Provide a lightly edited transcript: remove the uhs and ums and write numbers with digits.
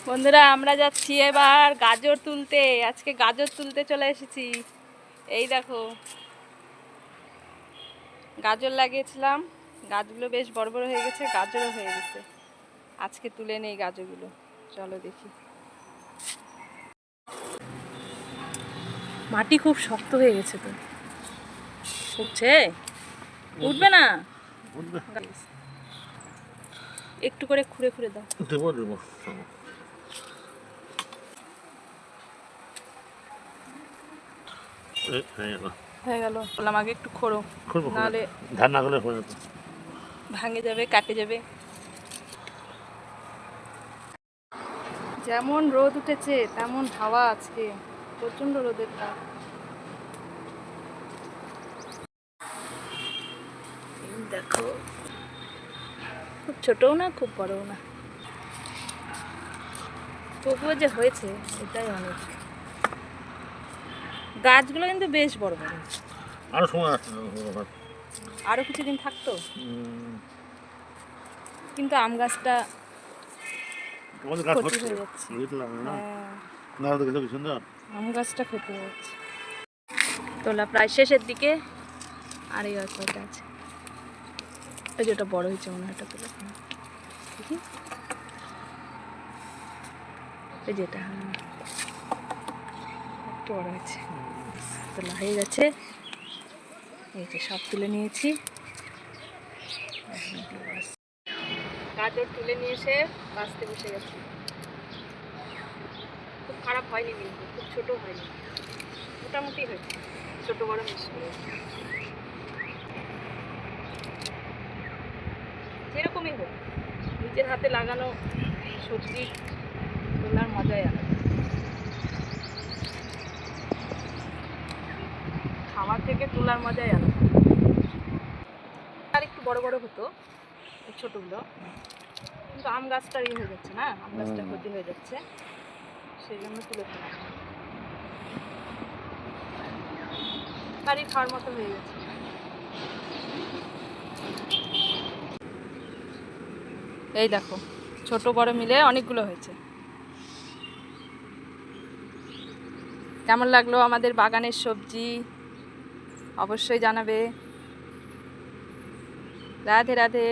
বন্ধুরা আমরা যাচ্ছি এবার গাজর তুলতে। আজকে গাজর তুলতে চলে এসেছি। এই দেখো গাজর লাগিয়েছিলাম, গাছগুলো বেশ বড় বড় হয়ে গেছে, গাজরও হয়ে গেছে। আজকে তুলে নেই গাজরগুলো, চলো দেখি। মাটি খুব শক্ত হয়ে গেছে তো, উঠছে উঠবে না, একটু করে খুঁড়ে খুঁড়ে দাও। দেবো দেবো হয়ে গেল। বললাম আগে একটু খোঁড়ো, নাহলে ধান না করলে হয়ে যেত, ভাঙে যাবে, কাটে যাবে। যেমন রোদ উঠেছে তেমন হাওয়া, আজকে প্রচন্ড রোদের তাপ। দেখো খুব ছোটও না খুব বড়ও না, তবুও যে হয়েছে এটাই অনেক। গাছগুলো কিন্তু বেশ বড় বড়, আরো সময় আছে, আরো কিছুদিন থাকতো। কিন্তু আম গাছটা ক্ষতি হয়ে যাচ্ছে। আম গাছটা ক্ষতি হয়ে যাচ্ছে। তোলা প্রায় শেষের দিকে, আর এই গাছটা আছে, ওই যেটা বড় হয়েছে মনে হয়, এটা তোলা দেখি, এই যেটা একটু বড় হয়েছে, তোলা হয়ে গেছে। এই যে সব তুলে নিয়েছি। গাজর তুলে নিয়ে এসে বাঁচতে বসে গেছি। খুব খারাপ হয়নি কিন্তু, খুব ছোট হয়নি, মোটামুটি হয়েছে, ছোট বড় মিশিয়ে। যেরকমই হোক, নিজের হাতে লাগানো সবজি তোলার মজাই আলাদা, খাওয়ার থেকে তোলার মজাই আলাদা। আর একটু বড় বড় হতো ছোটগুলো, কিন্তু আম গাছটার ইয়ে হয়ে যাচ্ছে না, আম গাছটা ক্ষতি হয়ে যাচ্ছে, সেই জন্য তুলে ফেলা। বাড়ির খাওয়ার মতো হয়ে গেছে। এই দেখো ছোট বড় মিলে অনেকগুলো হয়েছে। কেমন লাগলো আমাদের বাগানের সবজি অবশ্যই জানাবে। রাধে রাধে।